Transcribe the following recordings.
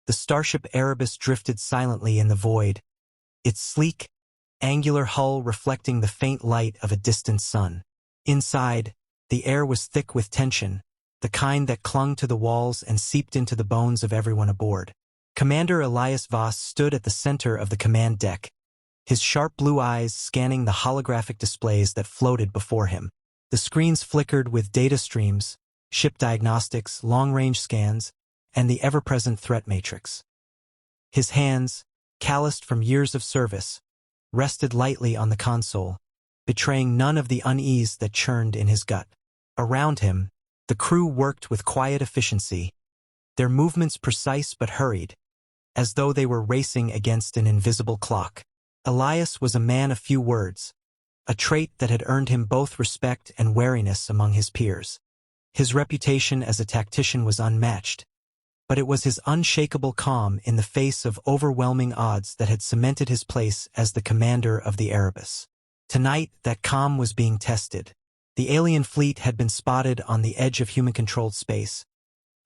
The starship Erebus drifted silently in the void, its sleek, angular hull reflecting the faint light of a distant sun. Inside, the air was thick with tension, the kind that clung to the walls and seeped into the bones of everyone aboard. Commander Elias Voss stood at the center of the command deck, his sharp blue eyes scanning the holographic displays that floated before him. The screens flickered with data streams, ship diagnostics, long-range scans, and the ever-present threat matrix. His hands, calloused from years of service, rested lightly on the console, betraying none of the unease that churned in his gut. Around him, the crew worked with quiet efficiency, their movements precise but hurried, as though they were racing against an invisible clock. Elias was a man of few words, a trait that had earned him both respect and wariness among his peers. His reputation as a tactician was unmatched, but it was his unshakable calm in the face of overwhelming odds that had cemented his place as the commander of the Erebus. Tonight, that calm was being tested. The alien fleet had been spotted on the edge of human-controlled space,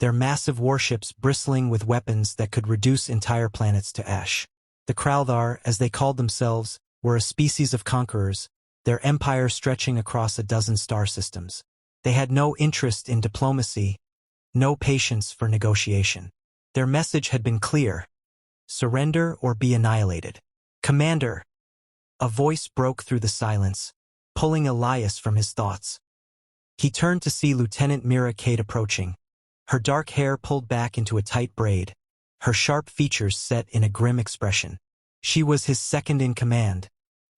their massive warships bristling with weapons that could reduce entire planets to ash. The Kraldar, as they called themselves, were a species of conquerors, their empire stretching across a dozen star systems. They had no interest in diplomacy, no patience for negotiation. Their message had been clear: surrender or be annihilated. Commander! A voice broke through the silence, pulling Elias from his thoughts. He turned to see Lieutenant Mira Kate approaching, her dark hair pulled back into a tight braid, her sharp features set in a grim expression. She was his second-in-command,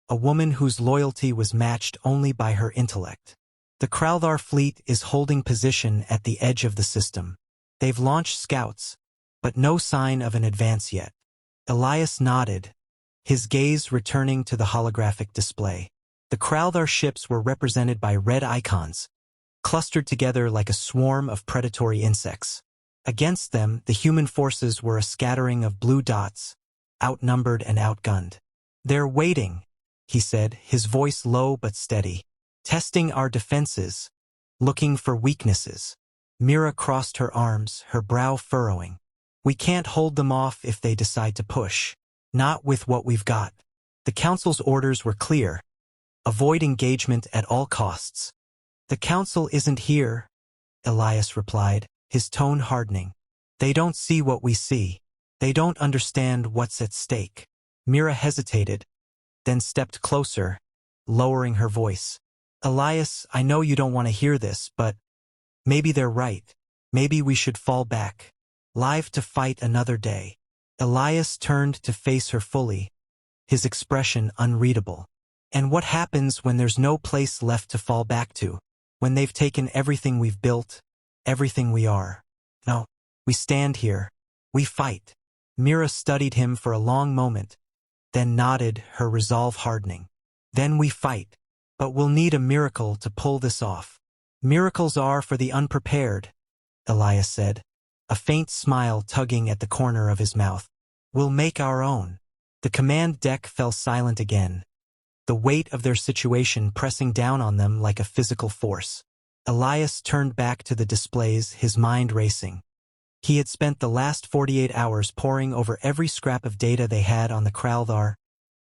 a woman whose loyalty was matched only by her intellect. The Kraldar fleet is holding position at the edge of the system. They've launched scouts, but no sign of an advance yet. Elias nodded, his gaze returning to the holographic display. The Kraldar ships were represented by red icons, clustered together like a swarm of predatory insects. Against them, the human forces were a scattering of blue dots, outnumbered and outgunned. "They're waiting," he said, his voice low but steady. "Testing our defenses, looking for weaknesses." Mira crossed her arms, her brow furrowing. "We can't hold them off if they decide to push. Not with what we've got." The Council's orders were clear: avoid engagement at all costs. "The Council isn't here," Elias replied, his tone hardening. "They don't see what we see. They don't understand what's at stake." Mira hesitated, then stepped closer, lowering her voice. "Elias, I know you don't want to hear this, but maybe they're right. Maybe we should fall back. Live to fight another day." Elias turned to face her fully, his expression unreadable. "And what happens when there's no place left to fall back to? When they've taken everything we've built, everything we are?" "No, we stand here. We fight." Mira studied him for a long moment, then nodded, her resolve hardening. "Then we fight. But we'll need a miracle to pull this off." "Miracles are for the unprepared," Elias said, a faint smile tugging at the corner of his mouth. "We'll make our own." The command deck fell silent again, the weight of their situation pressing down on them like a physical force. Elias turned back to the displays, his mind racing. He had spent the last 48 hours poring over every scrap of data they had on the Kraldar,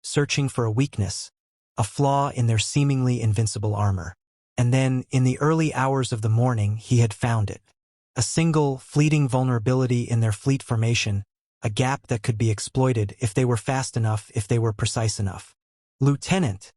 searching for a weakness, a flaw in their seemingly invincible armor. And then, in the early hours of the morning, he had found it. A single, fleeting vulnerability in their fleet formation, a gap that could be exploited if they were fast enough, if they were precise enough. "Lieutenant,"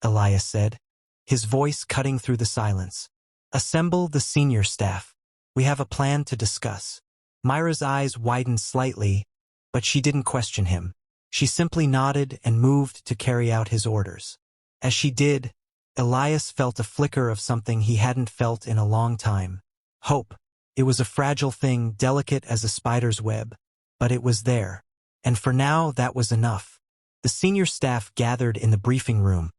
Elias said, his voice cutting through the silence, "assemble the senior staff. We have a plan to discuss." Myra's eyes widened slightly, but she didn't question him. She simply nodded and moved to carry out his orders. As she did, Elias felt a flicker of something he hadn't felt in a long time. Hope. It was a fragile thing, delicate as a spider's web, but it was there. And for now, that was enough. The senior staff gathered in the briefing room,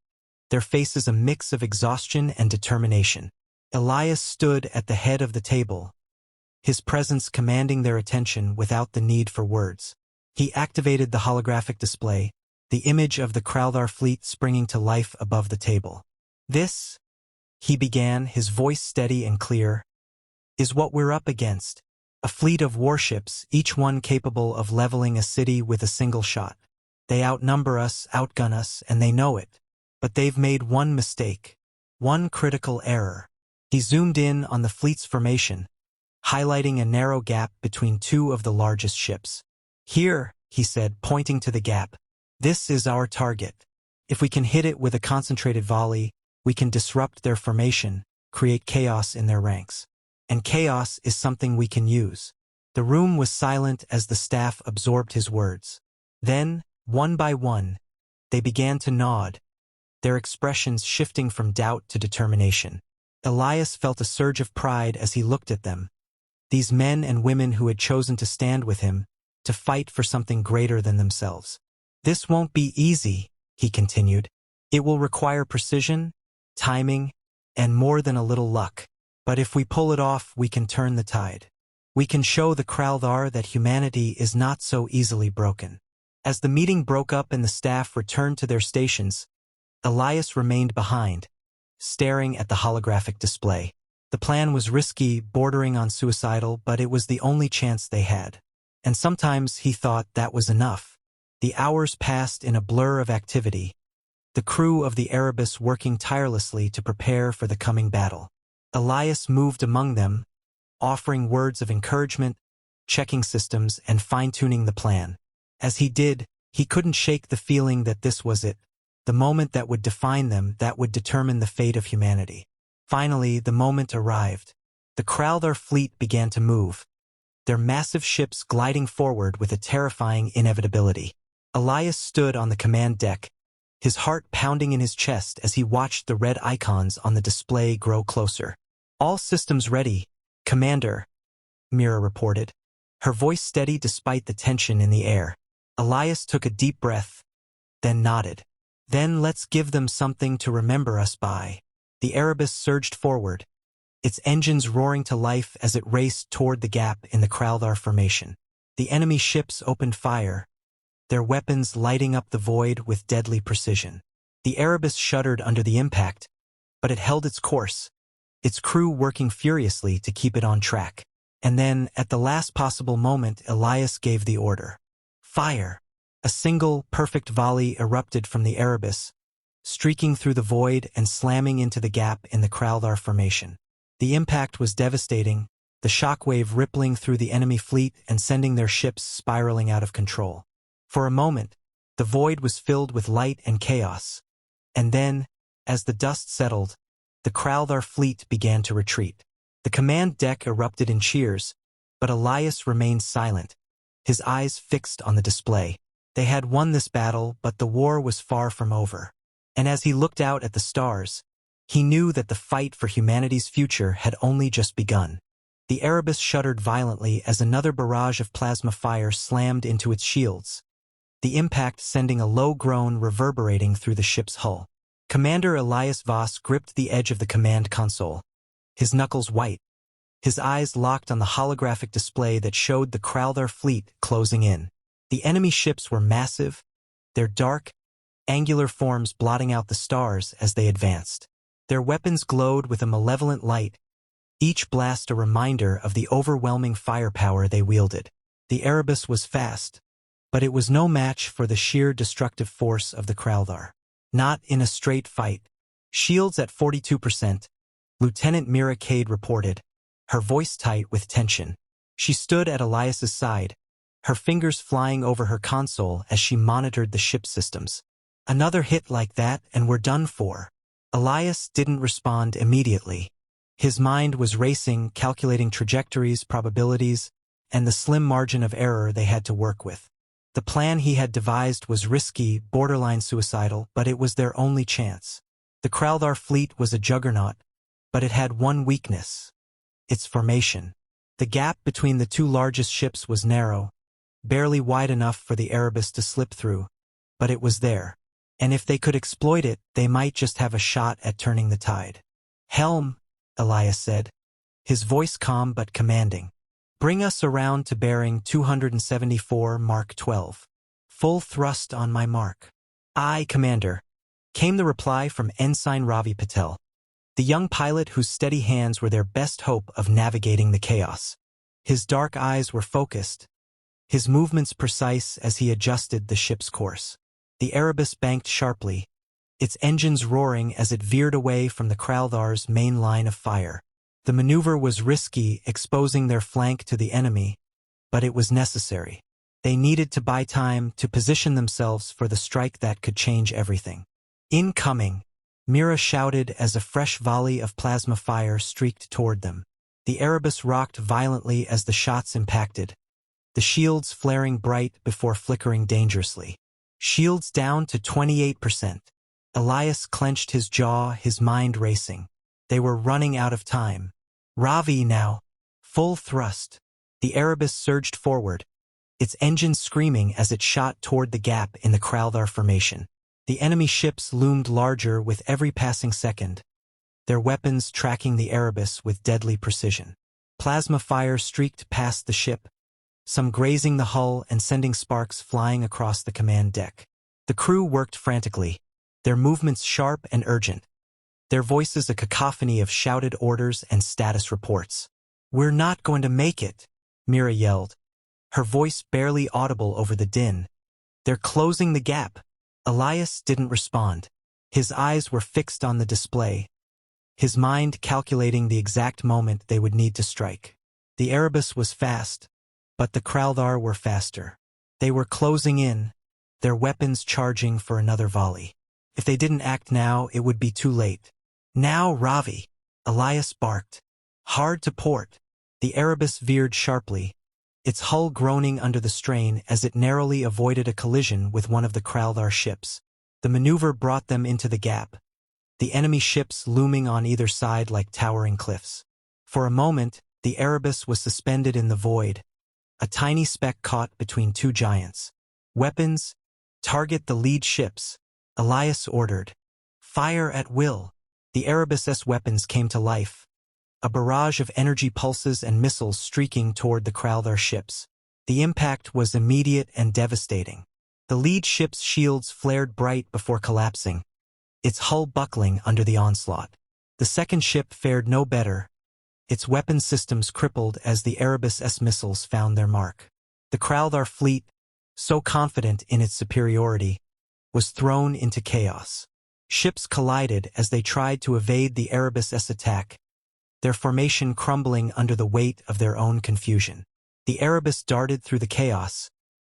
their faces a mix of exhaustion and determination. Elias stood at the head of the table, his presence commanding their attention without the need for words. He activated the holographic display, the image of the Kraldar fleet springing to life above the table. "This," he began, his voice steady and clear, "is what we're up against. A fleet of warships, each one capable of leveling a city with a single shot. They outnumber us, outgun us, and they know it. But they've made one mistake. One critical error. He zoomed in on the fleet's formation, highlighting a narrow gap between two of the largest ships. Here, he said, pointing to the gap. This is our target. If we can hit it with a concentrated volley, we can disrupt their formation, create chaos in their ranks. And chaos is something we can use. The room was silent as the staff absorbed his words. Then, one by one, they began to nod, their expressions shifting from doubt to determination. Elias felt a surge of pride as he looked at them. These men and women who had chosen to stand with him, to fight for something greater than themselves. This won't be easy, he continued. It will require precision, timing, and more than a little luck. But if we pull it off, we can turn the tide. We can show the Kraldar that humanity is not so easily broken. As the meeting broke up and the staff returned to their stations, Elias remained behind, staring at the holographic display. The plan was risky, bordering on suicidal, but it was the only chance they had. And sometimes he thought that was enough. The hours passed in a blur of activity, the crew of the Erebus working tirelessly to prepare for the coming battle. Elias moved among them, offering words of encouragement, checking systems, and fine-tuning the plan. As he did, he couldn't shake the feeling that this was it, the moment that would define them, that would determine the fate of humanity. Finally, the moment arrived. The Kraldar fleet began to move, their massive ships gliding forward with a terrifying inevitability. Elias stood on the command deck, his heart pounding in his chest as he watched the red icons on the display grow closer. "All systems ready, Commander," Mira reported, her voice steady despite the tension in the air. Elias took a deep breath, then nodded. "Then let's give them something to remember us by." The Erebus surged forward, its engines roaring to life as it raced toward the gap in the Kraldar formation. The enemy ships opened fire, their weapons lighting up the void with deadly precision. The Erebus shuddered under the impact, but it held its course, its crew working furiously to keep it on track. And then, at the last possible moment, Elias gave the order. Fire! A single, perfect volley erupted from the Erebus, streaking through the void and slamming into the gap in the Kraldar formation. The impact was devastating, the shockwave rippling through the enemy fleet and sending their ships spiraling out of control. For a moment, the void was filled with light and chaos. And then, as the dust settled, the Kraldar fleet began to retreat. The command deck erupted in cheers, but Elias remained silent, his eyes fixed on the display. They had won this battle, but the war was far from over. And as he looked out at the stars, he knew that the fight for humanity's future had only just begun. The Erebus shuddered violently as another barrage of plasma fire slammed into its shields, the impact sending a low groan reverberating through the ship's hull. Commander Elias Voss gripped the edge of the command console, his knuckles white, his eyes locked on the holographic display that showed the Kraldar fleet closing in. The enemy ships were massive, their dark, angular forms blotting out the stars as they advanced. Their weapons glowed with a malevolent light, each blast a reminder of the overwhelming firepower they wielded. The Erebus was fast, but it was no match for the sheer destructive force of the Kraldar. Not in a straight fight. Shields at 42%, Lieutenant Mira Cade reported, her voice tight with tension. She stood at Elias's side, her fingers flying over her console as she monitored the ship systems. Another hit like that and we're done for. Elias didn't respond immediately. His mind was racing, calculating trajectories, probabilities, and the slim margin of error they had to work with. The plan he had devised was risky, borderline suicidal, but it was their only chance. The Kraldar fleet was a juggernaut, but it had one weakness: its formation. The gap between the two largest ships was narrow, barely wide enough for the Erebus to slip through, but it was there. And if they could exploit it, they might just have a shot at turning the tide. "Helm," Elias said, his voice calm but commanding. "Bring us around to bearing 274 Mark 12. Full thrust on my mark." "Aye, Commander," came the reply from Ensign Ravi Patel, the young pilot whose steady hands were their best hope of navigating the chaos. His dark eyes were focused, his movements precise as he adjusted the ship's course. The Erebus banked sharply, its engines roaring as it veered away from the Kralthar's main line of fire. The maneuver was risky, exposing their flank to the enemy, but it was necessary. They needed to buy time to position themselves for the strike that could change everything. Incoming! Mira shouted as a fresh volley of plasma fire streaked toward them. The Erebus rocked violently as the shots impacted, the shields flaring bright before flickering dangerously. Shields down to 28%. Elias clenched his jaw, his mind racing. They were running out of time. Ravi now. Full thrust. The Erebus surged forward, its engines screaming as it shot toward the gap in the Kralthar formation. The enemy ships loomed larger with every passing second, their weapons tracking the Erebus with deadly precision. Plasma fire streaked past the ship, some grazing the hull and sending sparks flying across the command deck. The crew worked frantically, their movements sharp and urgent, their voices a cacophony of shouted orders and status reports. "We're not going to make it," Mira yelled, her voice barely audible over the din. "They're closing the gap." Elias didn't respond. His eyes were fixed on the display, his mind calculating the exact moment they would need to strike. The Erebus was fast, but the Kralthar were faster. They were closing in, their weapons charging for another volley. If they didn't act now, it would be too late. "Now, Ravi!" Elias barked. Hard to port. The Erebus veered sharply, its hull groaning under the strain as it narrowly avoided a collision with one of the Kralthar ships. The maneuver brought them into the gap, the enemy ships looming on either side like towering cliffs. For a moment, the Erebus was suspended in the void, a tiny speck caught between two giants. "Weapons, target the lead ships," Elias ordered. "Fire at will." The Erebus's weapons came to life, a barrage of energy pulses and missiles streaking toward the Kralthar ships. The impact was immediate and devastating. The lead ship's shields flared bright before collapsing, its hull buckling under the onslaught. The second ship fared no better, its weapon systems crippled as the Erebus's missiles found their mark. The Kralthar fleet, so confident in its superiority, was thrown into chaos. Ships collided as they tried to evade the Erebus's attack, their formation crumbling under the weight of their own confusion. The Erebus darted through the chaos,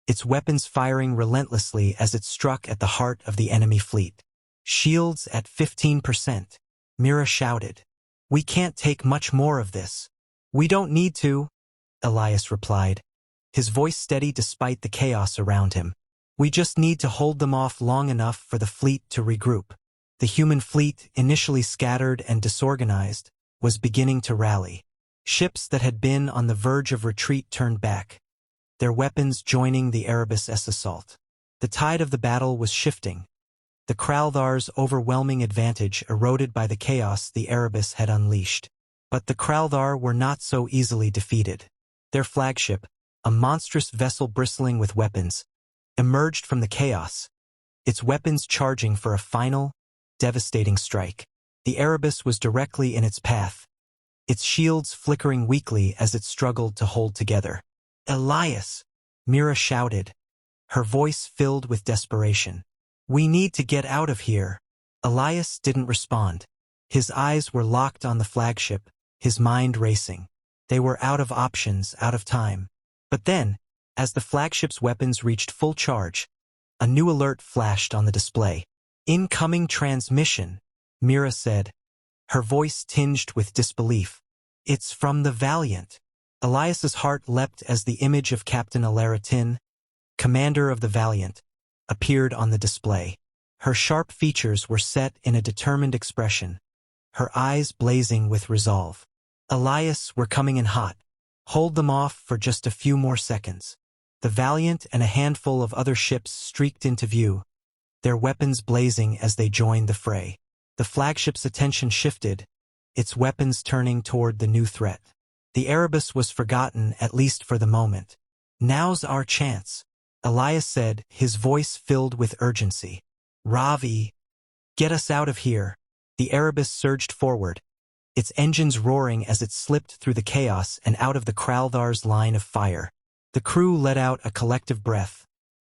its weapons firing relentlessly as it struck at the heart of the enemy fleet. "Shields at 15%, Mira shouted. "We can't take much more of this." "We don't need to," Elias replied, his voice steady despite the chaos around him. "We just need to hold them off long enough for the fleet to regroup." The human fleet, initially scattered and disorganized, was beginning to rally. Ships that had been on the verge of retreat turned back, their weapons joining the Erebus's assault. The tide of the battle was shifting, the Kralthar's overwhelming advantage eroded by the chaos the Erebus had unleashed. But the Kralthar were not so easily defeated. Their flagship, a monstrous vessel bristling with weapons, emerged from the chaos, its weapons charging for a final, devastating strike. The Erebus was directly in its path, its shields flickering weakly as it struggled to hold together. "Elias!" Mira shouted, her voice filled with desperation. "We need to get out of here." Elias didn't respond. His eyes were locked on the flagship, his mind racing. They were out of options, out of time. But then, as the flagship's weapons reached full charge, a new alert flashed on the display. "Incoming transmission," Mira said, her voice tinged with disbelief. "It's from the Valiant." Elias's heart leapt as the image of Captain Alara Tin, commander of the Valiant, appeared on the display. Her sharp features were set in a determined expression, her eyes blazing with resolve. "Elias, we're coming in hot. Hold them off for just a few more seconds." The Valiant and a handful of other ships streaked into view, their weapons blazing as they joined the fray. The flagship's attention shifted, its weapons turning toward the new threat. The Erebus was forgotten, at least for the moment. "Now's our chance," Elias said, his voice filled with urgency. "Ravi, get us out of here." The Erebus surged forward, its engines roaring as it slipped through the chaos and out of the Kralthar's line of fire. The crew let out a collective breath,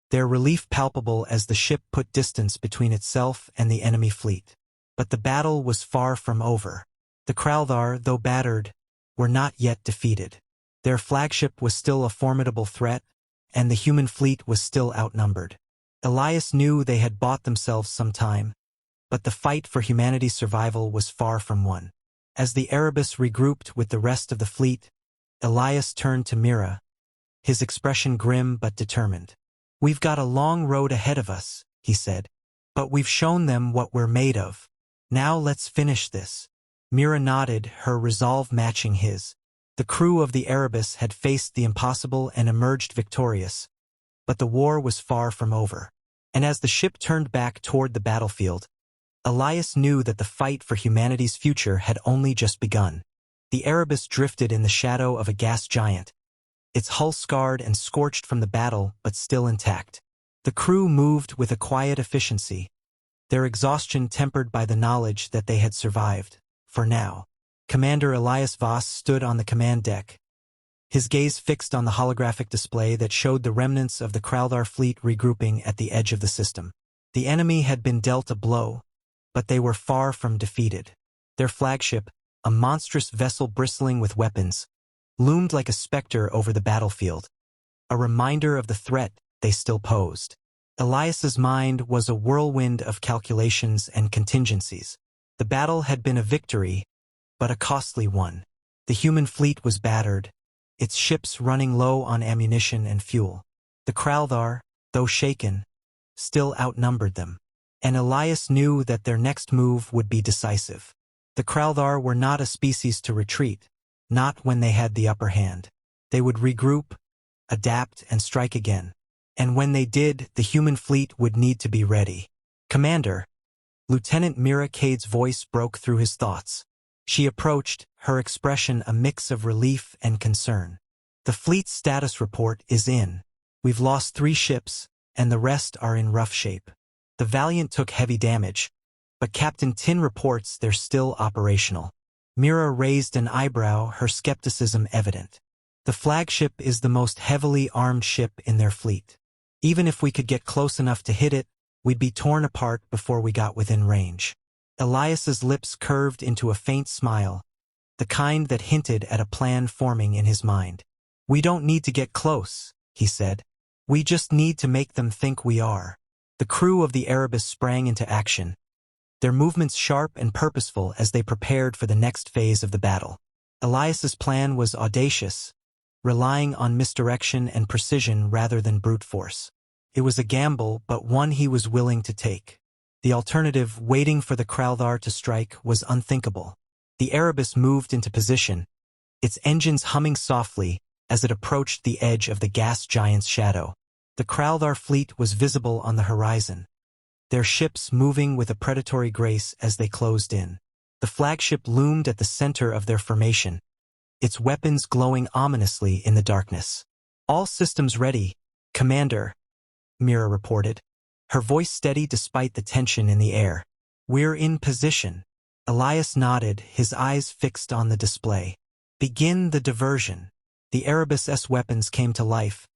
their relief palpable as the ship put distance between itself and the enemy fleet. But the battle was far from over. The Kralthar, though battered, were not yet defeated. Their flagship was still a formidable threat, and the human fleet was still outnumbered. Elias knew they had bought themselves some time, but the fight for humanity's survival was far from won. As the Erebus regrouped with the rest of the fleet, Elias turned to Mira, his expression grim but determined. "We've got a long road ahead of us," he said, "but we've shown them what we're made of. Now let's finish this." Mira nodded, her resolve matching his. The crew of the Erebus had faced the impossible and emerged victorious, but the war was far from over. And as the ship turned back toward the battlefield, Elias knew that the fight for humanity's future had only just begun. The Erebus drifted in the shadow of a gas giant, its hull scarred and scorched from the battle but still intact. The crew moved with a quiet efficiency, their exhaustion tempered by the knowledge that they had survived, for now. Commander Elias Voss stood on the command deck, his gaze fixed on the holographic display that showed the remnants of the Kralthar fleet regrouping at the edge of the system. The enemy had been dealt a blow, but they were far from defeated. Their flagship, a monstrous vessel bristling with weapons, loomed like a specter over the battlefield, a reminder of the threat they still posed. Elias's mind was a whirlwind of calculations and contingencies. The battle had been a victory, but a costly one. The human fleet was battered, its ships running low on ammunition and fuel. The Kralthar, though shaken, still outnumbered them, and Elias knew that their next move would be decisive. The Kralthar were not a species to retreat, not when they had the upper hand. They would regroup, adapt, and strike again. And when they did, the human fleet would need to be ready. "Commander," Lieutenant Mira Cade's voice broke through his thoughts. She approached, her expression a mix of relief and concern. "The fleet's status report is in. We've lost 3 ships, and the rest are in rough shape. The Valiant took heavy damage, but Captain Tin reports they're still operational." Mira raised an eyebrow, her skepticism evident. "The flagship is the most heavily armed ship in their fleet. Even if we could get close enough to hit it, we'd be torn apart before we got within range." Elias's lips curved into a faint smile, the kind that hinted at a plan forming in his mind. "We don't need to get close," he said. "We just need to make them think we are." The crew of the Erebus sprang into action, their movements sharp and purposeful as they prepared for the next phase of the battle. Elias's plan was audacious, relying on misdirection and precision rather than brute force. It was a gamble, but one he was willing to take. The alternative, waiting for the Kralthar to strike, was unthinkable. The Erebus moved into position, its engines humming softly as it approached the edge of the gas giant's shadow. The Kralthar fleet was visible on the horizon, their ships moving with a predatory grace as they closed in. The flagship loomed at the center of their formation, its weapons glowing ominously in the darkness. "All systems ready, Commander," Mira reported, her voice steady despite the tension in the air. "We're in position." Elias nodded, his eyes fixed on the display. "Begin the diversion." The Erebus's weapons came to life,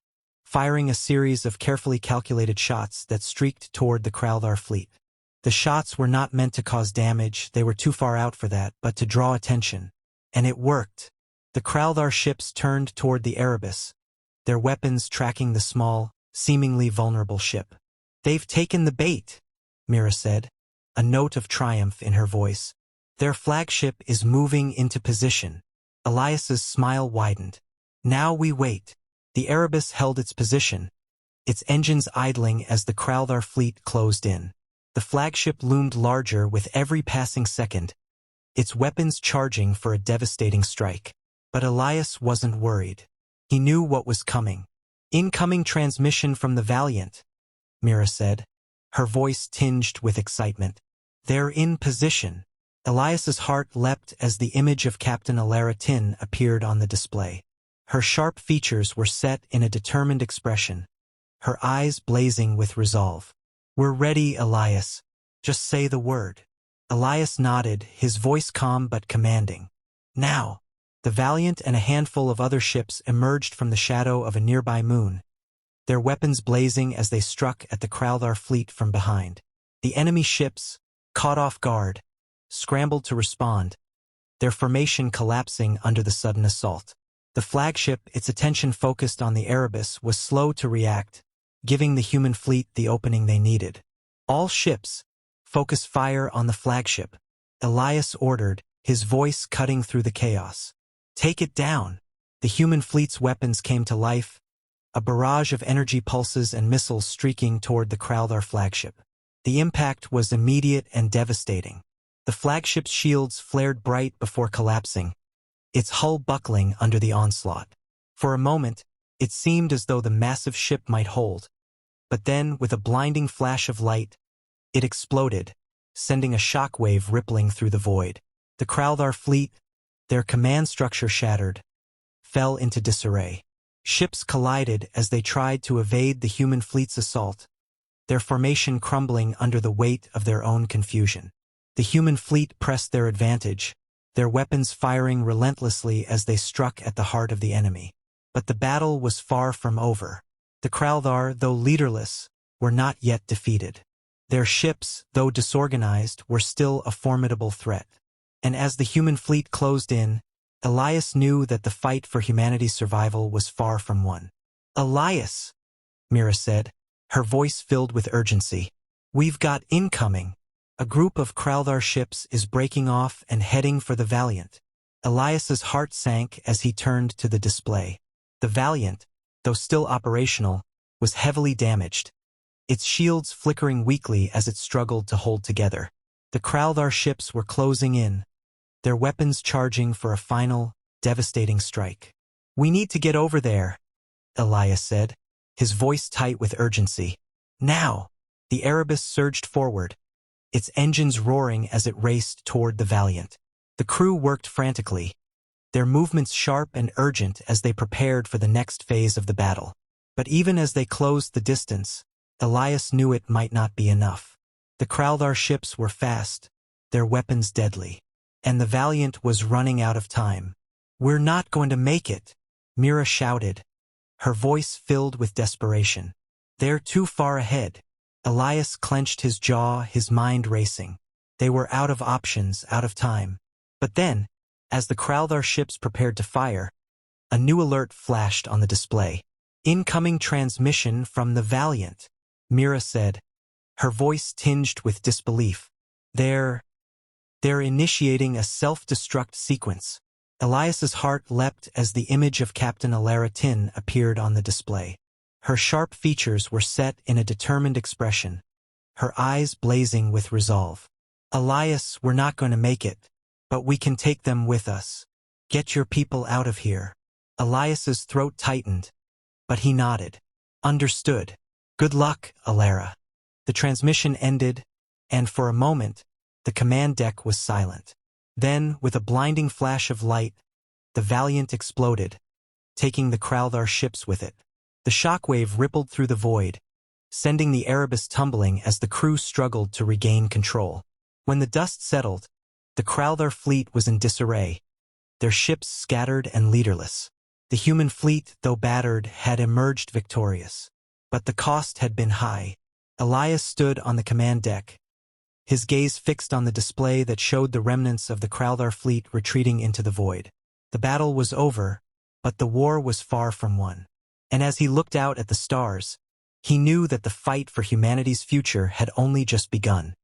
firing a series of carefully calculated shots that streaked toward the Kralthar fleet. The shots were not meant to cause damage, they were too far out for that, but to draw attention. And it worked. The Kralthar ships turned toward the Erebus, their weapons tracking the small, seemingly vulnerable ship. "They've taken the bait," Mira said, a note of triumph in her voice. "Their flagship is moving into position." Elias's smile widened. "Now we wait." The Erebus held its position, its engines idling as the Kralthar fleet closed in. The flagship loomed larger with every passing second, its weapons charging for a devastating strike. But Elias wasn't worried. He knew what was coming. "Incoming transmission from the Valiant," Mira said, her voice tinged with excitement. "They're in position." Elias's heart leapt as the image of Captain Alara Tin appeared on the display. Her sharp features were set in a determined expression, her eyes blazing with resolve. "We're ready, Elias. Just say the word." Elias nodded, his voice calm but commanding. Now, the Valiant and a handful of other ships emerged from the shadow of a nearby moon, their weapons blazing as they struck at the Crowthar fleet from behind. The enemy ships, caught off guard, scrambled to respond, their formation collapsing under the sudden assault. The flagship, its attention focused on the Erebus, was slow to react, giving the human fleet the opening they needed. All ships, focus fire on the flagship, Elias ordered, his voice cutting through the chaos. Take it down. The human fleet's weapons came to life, a barrage of energy pulses and missiles streaking toward the Crowthar flagship. The impact was immediate and devastating. The flagship's shields flared bright before collapsing, its hull buckling under the onslaught. For a moment, it seemed as though the massive ship might hold. But then, with a blinding flash of light, it exploded, sending a shockwave rippling through the void. The Crowthar fleet, their command structure shattered, fell into disarray. Ships collided as they tried to evade the human fleet's assault, their formation crumbling under the weight of their own confusion. The human fleet pressed their advantage, their weapons firing relentlessly as they struck at the heart of the enemy. But the battle was far from over. The Crowthar, though leaderless, were not yet defeated. Their ships, though disorganized, were still a formidable threat. And as the human fleet closed in, Elias knew that the fight for humanity's survival was far from won. "Elias," Mira said, her voice filled with urgency. "We've got incoming. A group of Crowthar ships is breaking off and heading for the Valiant." Elias's heart sank as he turned to the display. The Valiant, though still operational, was heavily damaged, its shields flickering weakly as it struggled to hold together. The Crowthar ships were closing in, their weapons charging for a final, devastating strike. "We need to get over there," Elias said, his voice tight with urgency. Now! The Erebus surged forward, its engines roaring as it raced toward the Valiant. The crew worked frantically, their movements sharp and urgent as they prepared for the next phase of the battle. But even as they closed the distance, Elias knew it might not be enough. The Crowthar ships were fast, their weapons deadly, and the Valiant was running out of time. "We're not going to make it," Mira shouted, her voice filled with desperation. "They're too far ahead." Elias clenched his jaw, his mind racing. They were out of options, out of time. But then, as the Crowthar ships prepared to fire, a new alert flashed on the display. "Incoming transmission from the Valiant," Mira said, her voice tinged with disbelief. They're initiating a self-destruct sequence." Elias's heart leapt as the image of Captain Alara Tin appeared on the display. Her sharp features were set in a determined expression, her eyes blazing with resolve. "Elias, we're not going to make it, but we can take them with us. Get your people out of here." Elias's throat tightened, but he nodded. "Understood. Good luck, Alara." The transmission ended, and for a moment, the command deck was silent. Then, with a blinding flash of light, the Valiant exploded, taking the Crowthar ships with it. The shockwave rippled through the void, sending the Erebus tumbling as the crew struggled to regain control. When the dust settled, the Crowthar fleet was in disarray, their ships scattered and leaderless. The human fleet, though battered, had emerged victorious. But the cost had been high. Elias stood on the command deck, his gaze fixed on the display that showed the remnants of the Crowthar fleet retreating into the void. The battle was over, but the war was far from won. And as he looked out at the stars, he knew that the fight for humanity's future had only just begun.